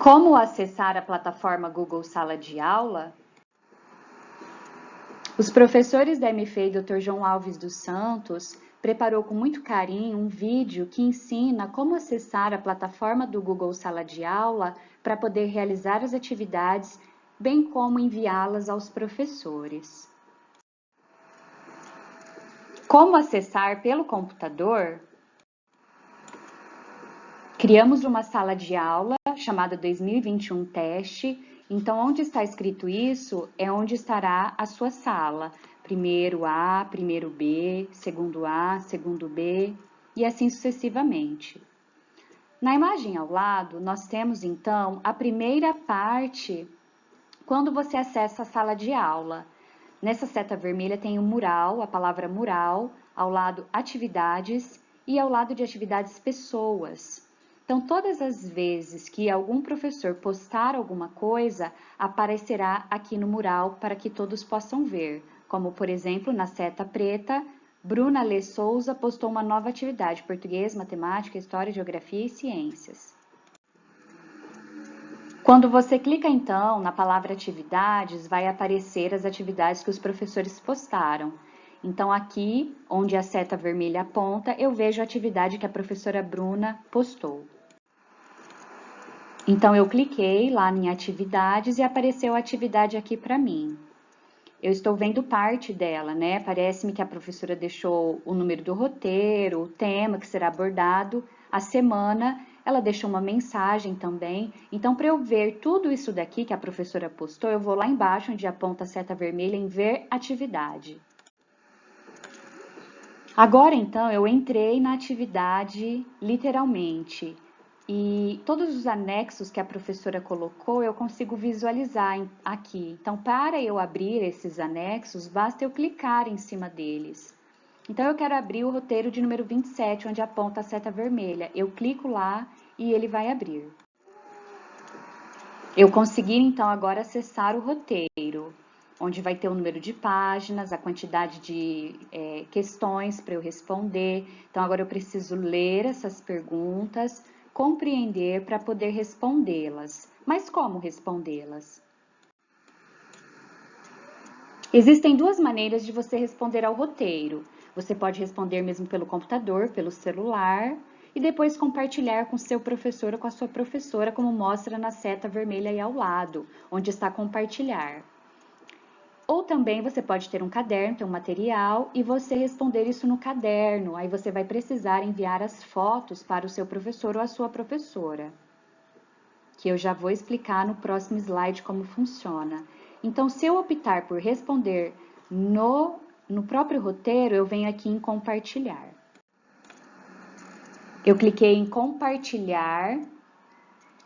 Como acessar a plataforma Google Sala de Aula? Os professores da MFEI Dr. João Alves dos Santos preparou com muito carinho um vídeo que ensina como acessar a plataforma do Google Sala de Aula para poder realizar as atividades, bem como enviá-las aos professores. Como acessar pelo computador? Criamos uma sala de aula chamada 2021 Teste. Então, onde está escrito isso é onde estará a sua sala. Primeiro A, primeiro B, segundo A, segundo B e assim sucessivamente. Na imagem ao lado, nós temos então a primeira parte quando você acessa a sala de aula. Nessa seta vermelha tem o mural, a palavra mural, ao lado atividades e ao lado de atividades pessoas. Então, todas as vezes que algum professor postar alguma coisa, aparecerá aqui no mural para que todos possam ver. Como, por exemplo, na seta preta, Bruna Lê Souza postou uma nova atividade, português, matemática, história, geografia e ciências. Quando você clica, então, na palavra atividades, vai aparecer as atividades que os professores postaram. Então, aqui, onde a seta vermelha aponta, eu vejo a atividade que a professora Bruna postou. Então, eu cliquei lá em atividades e apareceu a atividade aqui para mim. Eu estou vendo parte dela, né? Parece-me que a professora deixou o número do roteiro, o tema que será abordado, a semana, ela deixou uma mensagem também. Então, para eu ver tudo isso daqui que a professora postou, eu vou lá embaixo, onde aponta a seta vermelha, em ver atividade. Agora, então, eu entrei na atividade, literalmente, e todos os anexos que a professora colocou, eu consigo visualizar aqui. Então, para eu abrir esses anexos, basta eu clicar em cima deles. Então, eu quero abrir o roteiro de número 27, onde aponta a seta vermelha. Eu clico lá e ele vai abrir. Eu consegui, então, agora acessar o roteiro, onde vai ter o número de páginas, a quantidade de questões para eu responder. Então, agora eu preciso ler essas perguntas, compreender para poder respondê-las. Mas como respondê-las? Existem duas maneiras de você responder ao roteiro. Você pode responder mesmo pelo computador, pelo celular, e depois compartilhar com seu professor ou com a sua professora, como mostra na seta vermelha aí ao lado, onde está compartilhar. Ou também você pode ter um caderno, ter um material, e você responder isso no caderno. Aí você vai precisar enviar as fotos para o seu professor ou a sua professora, que eu já vou explicar no próximo slide como funciona. Então, se eu optar por responder no próprio roteiro, eu venho aqui em compartilhar. Eu cliquei em compartilhar,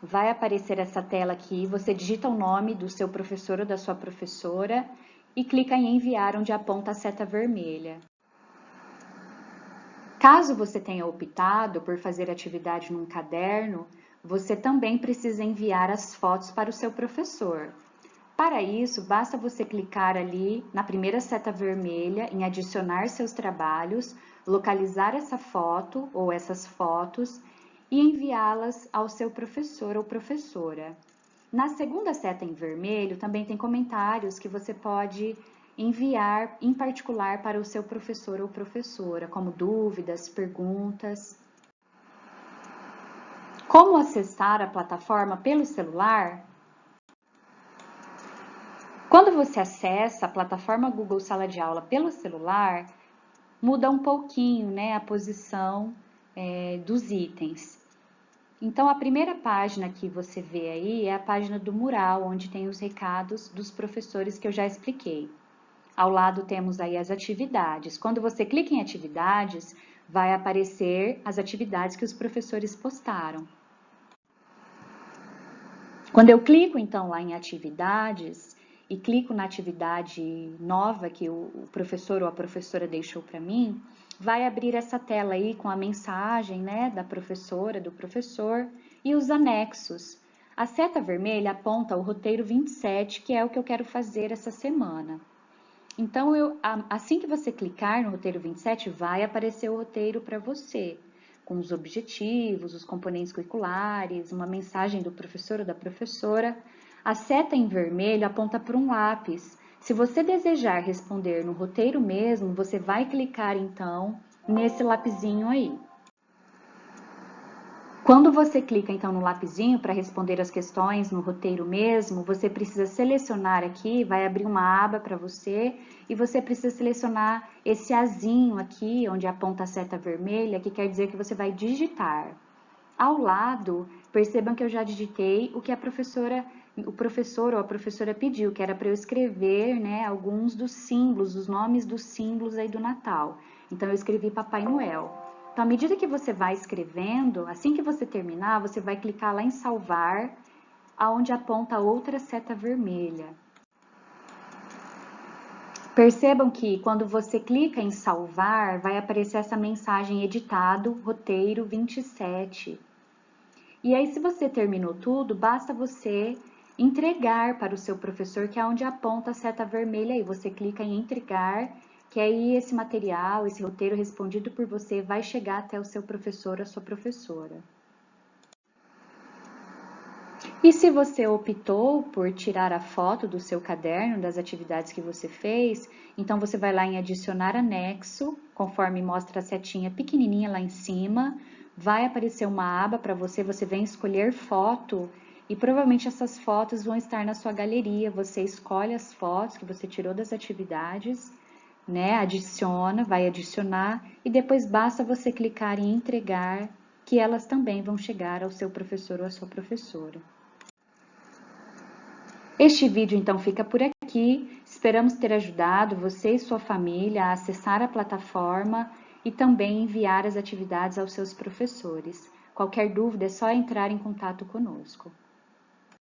vai aparecer essa tela aqui, você digita o nome do seu professor ou da sua professora e clica em enviar, onde aponta a seta vermelha. Caso você tenha optado por fazer atividade num caderno, você também precisa enviar as fotos para o seu professor. Para isso, basta você clicar ali na primeira seta vermelha em adicionar seus trabalhos, localizar essa foto ou essas fotos e enviá-las ao seu professor ou professora. Na segunda seta em vermelho também tem comentários que você pode enviar em particular para o seu professor ou professora, como dúvidas, perguntas. Como acessar a plataforma pelo celular? Quando você acessa a plataforma Google Sala de Aula pelo celular, muda um pouquinho, né, a posição dos itens. Então, a primeira página que você vê aí é a página do mural, onde tem os recados dos professores que eu já expliquei. Ao lado temos aí as atividades. Quando você clica em atividades, vai aparecer as atividades que os professores postaram. Quando eu clico, então, lá em atividades, e clico na atividade nova que o professor ou a professora deixou para mim, vai abrir essa tela aí com a mensagem, né, da professora, do professor e os anexos. A seta vermelha aponta o roteiro 27, que é o que eu quero fazer essa semana. Então, assim que você clicar no roteiro 27, vai aparecer o roteiro para você. com os objetivos, os componentes curriculares, uma mensagem do professor ou da professora. A seta em vermelho aponta para um lápis. Se você desejar responder no roteiro mesmo, você vai clicar então nesse lapisinho aí. Quando você clica então no lapisinho para responder as questões no roteiro mesmo, você precisa selecionar aqui, vai abrir uma aba para você e você precisa selecionar esse azinho aqui, onde aponta a seta vermelha, que quer dizer que você vai digitar. Ao lado, percebam que eu já digitei o que o professor ou a professora pediu, que era para eu escrever, né, alguns dos símbolos, os nomes dos símbolos aí do Natal. Então, eu escrevi Papai Noel. Então, à medida que você vai escrevendo, assim que você terminar, você vai clicar lá em salvar, aonde aponta a outra seta vermelha. Percebam que quando você clica em salvar, vai aparecer essa mensagem editado, roteiro 27. E aí, se você terminou tudo, basta você entregar para o seu professor, que é onde aponta a seta vermelha aí. Você clica em entregar, que aí esse material, esse roteiro respondido por você vai chegar até o seu professor, a sua professora. E se você optou por tirar a foto do seu caderno, das atividades que você fez, então você vai lá em adicionar anexo, conforme mostra a setinha pequenininha lá em cima, vai aparecer uma aba para você, você vem escolher foto e provavelmente essas fotos vão estar na sua galeria. Você escolhe as fotos que você tirou das atividades, né? Adiciona, vai adicionar e depois basta você clicar em entregar, que elas também vão chegar ao seu professor ou à sua professora. Este vídeo então fica por aqui, esperamos ter ajudado você e sua família a acessar a plataforma e também enviar as atividades aos seus professores. Qualquer dúvida é só entrar em contato conosco.